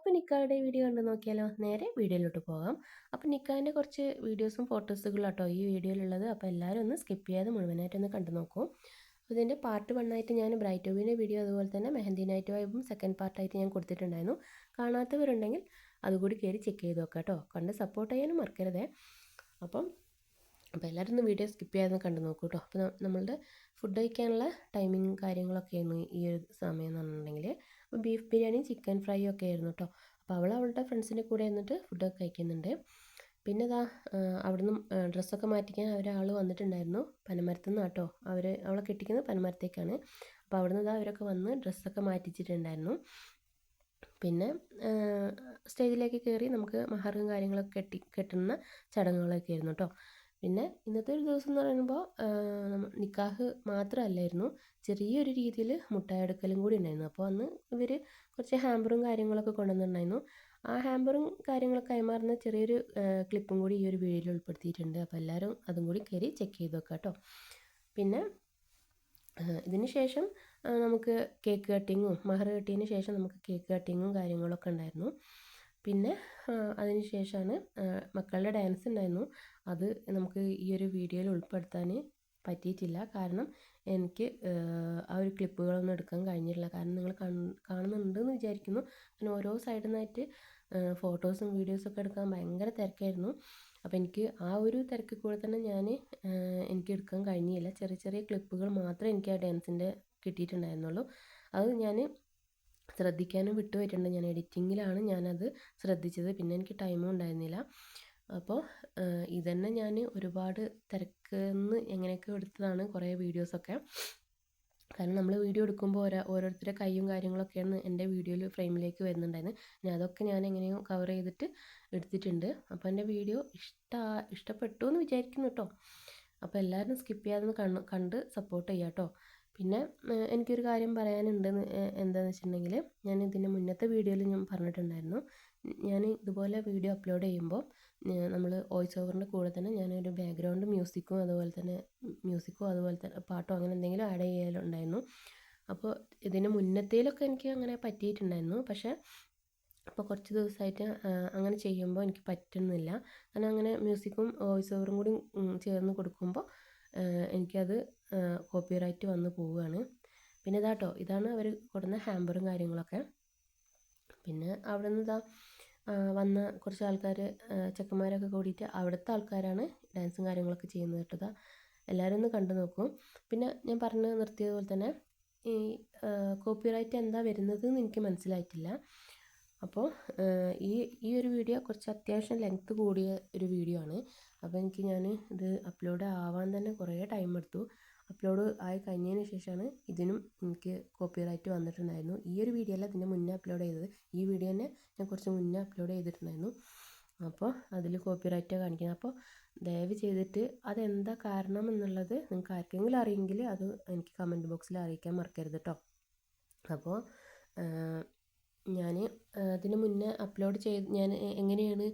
അപ്പോൾ നിക്കായുടെ വീഡിയോ കണ്ട് നോക്കിയാലോ? നേരെ വീഡിയോയിലോട്ട് പോകാം. അപ്പോൾ നിക്കാഹിൻ്റെ കുറച്ച് വീഡിയോസും ഫോട്ടോസുകളാട്ടോ ഈ വീഡിയോയിലുള്ളത്. അപ്പോൾ എല്ലാവരും ഒന്ന് സ്കിപ്പ് ചെയ്യാതെ മുഴുവനായിട്ടൊന്ന് കണ്ടു നോക്കൂ. ഇതിൻ്റെ പാർട്ട് 1 ആയിട്ട് ഞാൻ ബ്രൈറ്റ് ട്യൂബിൻ്റെ വീഡിയോ അതുപോലെ തന്നെ മെഹന്തി നൈറ്റ് വൈബും സെക്കൻഡ് പാർട്ടായിട്ട് ഞാൻ കൊടുത്തിട്ടുണ്ടായിരുന്നു. കാണാത്തവരുണ്ടെങ്കിൽ അതുകൂടി കയറി ചെക്ക് ചെയ്ത് നോക്കാം കേട്ടോ. കണ്ട് സപ്പോർട്ട് ചെയ്യാനും മറക്കരുതേ. അപ്പോൾ എല്ലാവരും ഒന്ന് വീഡിയോ സ്കിപ്പ് ചെയ്യാതെ കണ്ടു നോക്കൂ കേട്ടോ. അപ്പോൾ നമ്മളുടെ ഫുഡ് കഴിക്കാനുള്ള ടൈമിങ് കാര്യങ്ങളൊക്കെയായിരുന്നു ഈ ഒരു സമയം എന്ന് പറഞ്ഞിട്ടുണ്ടെങ്കിൽ. അപ്പോൾ ബീഫ് ബിരിയാണിയും ചിക്കൻ ഫ്രൈയും ഒക്കെ ആയിരുന്നു കേട്ടോ. അപ്പോൾ അവളുടെ ഫ്രണ്ട്സിൻ്റെ കൂടെ ഇരുന്നിട്ട് ഫുഡൊക്കെ കഴിക്കുന്നുണ്ട്. പിന്നെ ഇതാ അവിടുന്ന് ഡ്രസ്സൊക്കെ മാറ്റിക്കാൻ ഒരാൾ വന്നിട്ടുണ്ടായിരുന്നു പനമരത്തു നിന്ന് കേട്ടോ. അവളെ കെട്ടിക്കുന്നത് പനമരത്തേക്കാണ്. അപ്പോൾ അവിടുന്ന് ഇതാ അവരൊക്കെ വന്ന് ഡ്രസ്സൊക്കെ മാറ്റിച്ചിട്ടുണ്ടായിരുന്നു. പിന്നെ സ്റ്റേജിലേക്ക് കയറി നമുക്ക് മഹറും കാര്യങ്ങളൊക്കെ കെട്ടുന്ന ചടങ്ങുകളൊക്കെ ആയിരുന്നു കേട്ടോ. പിന്നെ ഇന്നത്തെ ഒരു ദിവസം എന്ന് പറയുമ്പോൾ നിക്കാഹ് മാത്രമല്ലായിരുന്നു, ചെറിയൊരു രീതിയിൽ മുട്ടായി എടുക്കലും കൂടി ഉണ്ടായിരുന്നു. അപ്പോൾ അന്ന് ഇവർ കുറച്ച് ഹാമ്പറും കാര്യങ്ങളൊക്കെ കൊണ്ടുവന്നിട്ടുണ്ടായിരുന്നു. ആ ഹാമ്പറും കാര്യങ്ങളൊക്കെ കൈമാറുന്ന ചെറിയൊരു ക്ലിപ്പും കൂടി ഈ ഒരു വീഡിയോയിൽ ഉൾപ്പെടുത്തിയിട്ടുണ്ട്. അപ്പോൾ എല്ലാവരും അതും കൂടി കയറി ചെക്ക് ചെയ്ത് നോക്കാം കേട്ടോ. പിന്നെ ഇതിന് ശേഷം നമുക്ക് കേക്ക് കട്ടിങ്ങും മഹർ കെട്ടിയതിന് ശേഷം നമുക്ക് കേക്ക് കട്ടിങ്ങും കാര്യങ്ങളൊക്കെ ഉണ്ടായിരുന്നു. പിന്നെ അതിന് ശേഷമാണ് മക്കളുടെ ഡാൻസ് ഉണ്ടായിരുന്നു. അത് നമുക്ക് ഈ ഒരു വീഡിയോയിൽ ഉൾപ്പെടുത്താൻ പറ്റിയിട്ടില്ല. കാരണം എനിക്ക് ആ ഒരു ക്ലിപ്പുകളൊന്നും എടുക്കാൻ കഴിഞ്ഞിട്ടില്ല. കാരണം നിങ്ങൾ കാണുന്നുണ്ടെന്ന് വിചാരിക്കുന്നു. ഞാൻ ഓരോ സൈഡിൽ നിന്നായിട്ട് ഫോട്ടോസും വീഡിയോസൊക്കെ എടുക്കാൻ ഭയങ്കര തിരക്കായിരുന്നു. അപ്പോൾ എനിക്ക് ആ ഒരു തിരക്കിൽ കൂടെ തന്നെ എനിക്ക് എടുക്കാൻ കഴിഞ്ഞില്ല. ചെറിയ ചെറിയ ക്ലിപ്പുകൾ മാത്രമേ എനിക്ക് ആ ഡാൻസിൻ്റെ കിട്ടിയിട്ടുണ്ടായിരുന്നുള്ളൂ. അത് ഞാൻ ശ്രദ്ധിക്കാനും വിട്ടുപോയിട്ടുണ്ട്. ഞാൻ എഡിറ്റിങ്ങിലാണ് ഞാനത് ശ്രദ്ധിച്ചത്. പിന്നെ എനിക്ക് ടൈമും ഉണ്ടായിരുന്നില്ല. അപ്പോൾ ഇതന്നെ ഞാൻ ഒരുപാട് തിരക്കുന്ന് എങ്ങനെയൊക്കെ എടുത്തതാണ് കുറേ വീഡിയോസൊക്കെ. കാരണം നമ്മൾ വീഡിയോ എടുക്കുമ്പോൾ ഓരോരുത്തരുടെ കൈയും കാര്യങ്ങളൊക്കെയാണ് എൻ്റെ വീഡിയോയിൽ ഫ്രെയിമിലേക്ക് വരുന്നുണ്ടായിരുന്നു. ഞാൻ അതൊക്കെ ഞാൻ എങ്ങനെയോ കവർ ചെയ്തിട്ട് എടുത്തിട്ടുണ്ട്. അപ്പോൾ എൻ്റെ വീഡിയോ ഇഷ്ടപ്പെട്ടു എന്ന് വിചാരിക്കുന്നു കേട്ടോ. അപ്പോൾ എല്ലാവരും സ്കിപ്പ് ചെയ്യാതെ കണ്ട് സപ്പോർട്ട് ചെയ്യാം കേട്ടോ. പിന്നെ എനിക്കൊരു കാര്യം പറയാനുണ്ട്. എന്താണെന്ന് വെച്ചിട്ടുണ്ടെങ്കിൽ ഞാൻ ഇതിൻ്റെ മുന്നത്തെ വീഡിയോയിൽ ഞാൻ പറഞ്ഞിട്ടുണ്ടായിരുന്നു, ഞാൻ ഇതുപോലെ വീഡിയോ അപ്ലോഡ് ചെയ്യുമ്പോൾ നമ്മൾ വോയിസ് ഓവറിൻ്റെ കൂടെ തന്നെ ഞാനൊരു ബാക്ക്ഗ്രൗണ്ട് മ്യൂസിക്കോ അതുപോലെ തന്നെ പാട്ടോ അങ്ങനെ എന്തെങ്കിലും ആഡ് ചെയ്യാനുണ്ടായിരുന്നു. അപ്പോൾ ഇതിന് മുന്നത്തേലൊക്കെ എനിക്ക് അങ്ങനെ പറ്റിയിട്ടുണ്ടായിരുന്നു. പക്ഷേ അപ്പോൾ കുറച്ച് ദിവസമായിട്ട് അങ്ങനെ ചെയ്യുമ്പോൾ എനിക്ക് പറ്റുന്നില്ല. കാരണം അങ്ങനെ മ്യൂസിക്കും വോയിസ് ഓവറും കൂടി ചേർന്ന് കൊടുക്കുമ്പോൾ എനിക്കത് കോപ്പിറൈറ്റ് വന്ന് പോവുകയാണ്. പിന്നെ ഇതാണ് അവർ കൊടുക്കുന്ന ഹാമ്പറും കാര്യങ്ങളൊക്കെ. പിന്നെ അവിടെ നിന്ന് വന്ന കുറച്ച് ആൾക്കാർ ചെക്കന്മാരൊക്കെ കൂടിയിട്ട് അവിടുത്തെ ആൾക്കാരാണ് ഡാൻസും കാര്യങ്ങളൊക്കെ ചെയ്യുന്നത് കേട്ടോ. എല്ലാവരും ഒന്ന് കണ്ടു നോക്കും. പിന്നെ ഞാൻ പറഞ്ഞ് നിർത്തിയതുപോലെ തന്നെ ഈ കോപ്പിറൈറ്റ് എന്താ വരുന്നത് എന്ന് എനിക്ക് മനസ്സിലായിട്ടില്ല. അപ്പോൾ ഈ ഒരു വീഡിയോ കുറച്ച് അത്യാവശ്യം ലെങ്ത്ത് കൂടിയ ഒരു വീഡിയോ ആണ്. അപ്പോൾ ഞാൻ ഇത് അപ്ലോഡ് ആവാൻ തന്നെ കുറേ ടൈം എടുത്തു. അപ്ലോഡ് ആയി കഴിഞ്ഞതിന് ശേഷമാണ് ഇതിനും എനിക്ക് കോപ്പിറൈറ്റ് വന്നിട്ടുണ്ടായിരുന്നു. ഈ ഒരു വീഡിയോ അല്ല ഇതിൻ്റെ മുന്നേ അപ്ലോഡ് ചെയ്തത്. ഈ വീഡിയോ തന്നെ ഞാൻ കുറച്ച് മുന്നേ അപ്ലോഡ് ചെയ്തിട്ടുണ്ടായിരുന്നു. അപ്പോൾ അതിൽ കോപ്പിറൈറ്റാണ് കാണിക്കുന്നത്. അപ്പോൾ ദയവ് ചെയ്തിട്ട് അതെന്താ കാരണം എന്നുള്ളത് നിങ്ങൾക്ക് ആർക്കെങ്കിലും അറിയെങ്കിൽ അത് എനിക്ക് കമൻറ്റ് ബോക്സിൽ അറിയിക്കാൻ മറക്കരുത് കേട്ടോ. അപ്പോൾ ഞാൻ അതിന് മുന്നേ അപ്ലോഡ് ചെയ്ത് ഞാൻ എങ്ങനെയാണ്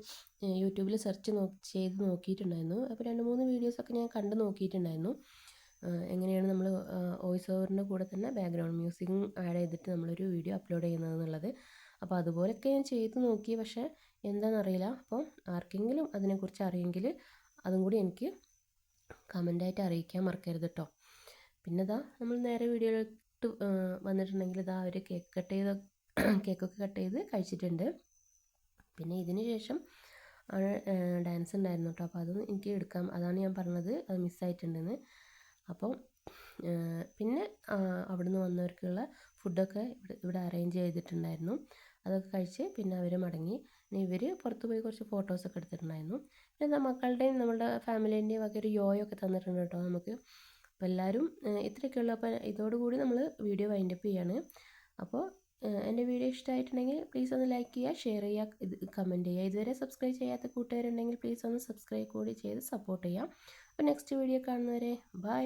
യൂട്യൂബിൽ സെർച്ച് ചെയ്ത് നോക്കിയിട്ടുണ്ടായിരുന്നു. അപ്പോൾ 2-3 വീഡിയോസൊക്കെ ഞാൻ കണ്ട് നോക്കിയിട്ടുണ്ടായിരുന്നു. എങ്ങനെയാണ് നമ്മൾ വോയിസ് ഓവറിൻ്റെ കൂടെ തന്നെ ബാക്ക്ഗ്രൗണ്ട് മ്യൂസിക്കും ആഡ് ചെയ്തിട്ട് നമ്മളൊരു വീഡിയോ അപ്ലോഡ് ചെയ്യുന്നതെന്നുള്ളത്. അപ്പോൾ അതുപോലെയൊക്കെ ഞാൻ ചെയ്ത് നോക്കി. പക്ഷേ എന്താണെന്നറിയില്ല. അപ്പോൾ ആർക്കെങ്കിലും അതിനെക്കുറിച്ച് അറിയെങ്കിൽ അതും കൂടി എനിക്ക് കമൻ്റായിട്ട് അറിയിക്കാൻ മറക്കരുത് കേട്ടോ. പിന്നെ നമ്മൾ നേരെ വീഡിയോയിലോട്ട് വന്നിട്ടുണ്ടെങ്കിൽ ഒരു കേക്കൊക്കെ കട്ട് ചെയ്ത് കഴിച്ചിട്ടുണ്ട്. പിന്നെ ഇതിന് ശേഷം ഡാൻസ് ഉണ്ടായിരുന്നു കേട്ടോ. അപ്പോൾ അതും എനിക്ക് എടുക്കാം. അതാണ് ഞാൻ പറഞ്ഞത്, അത് മിസ്സായിട്ടുണ്ടെന്ന്. അപ്പോൾ പിന്നെ അവിടുന്ന് വന്നവർക്കുള്ള ഫുഡൊക്കെ ഇവിടെ അറേഞ്ച് ചെയ്തിട്ടുണ്ടായിരുന്നു. അതൊക്കെ കഴിച്ച് പിന്നെ അവർ മടങ്ങി. പിന്നെ ഇവർ പുറത്ത് പോയി കുറച്ച് ഫോട്ടോസൊക്കെ എടുത്തിട്ടുണ്ടായിരുന്നു. പിന്നെ മക്കളുടെയും നമ്മളുടെ ഫാമിലീൻ്റെയും ഒക്കെ ഒരു യോയൊക്കെ തന്നിട്ടുണ്ട് കേട്ടോ നമുക്ക്. അപ്പോൾ എല്ലാവരും ഇത്രയൊക്കെയുള്ളൂ. അപ്പോൾ ഇതോടുകൂടി നമ്മൾ വീഡിയോ വൈൻഡപ്പ് ചെയ്യാണ്. അപ്പോൾ എൻ്റെ വീഡിയോ ഇഷ്ടമായിട്ടുണ്ടെങ്കിൽ പ്ലീസ് ഒന്ന് ലൈക്ക് ചെയ്യുക, ഷെയർ ചെയ്യുക, കമൻറ്റ് ചെയ്യുക. ഇതുവരെ സബ്സ്ക്രൈബ് ചെയ്യാത്ത കൂട്ടുകാരുണ്ടെങ്കിൽ പ്ലീസ് ഒന്ന് സബ്സ്ക്രൈബ് കൂടി ചെയ്ത് സപ്പോർട്ട് ചെയ്യാം. അപ്പോൾ നെക്സ്റ്റ് വീഡിയോ കാണുന്നവരെ ബൈ.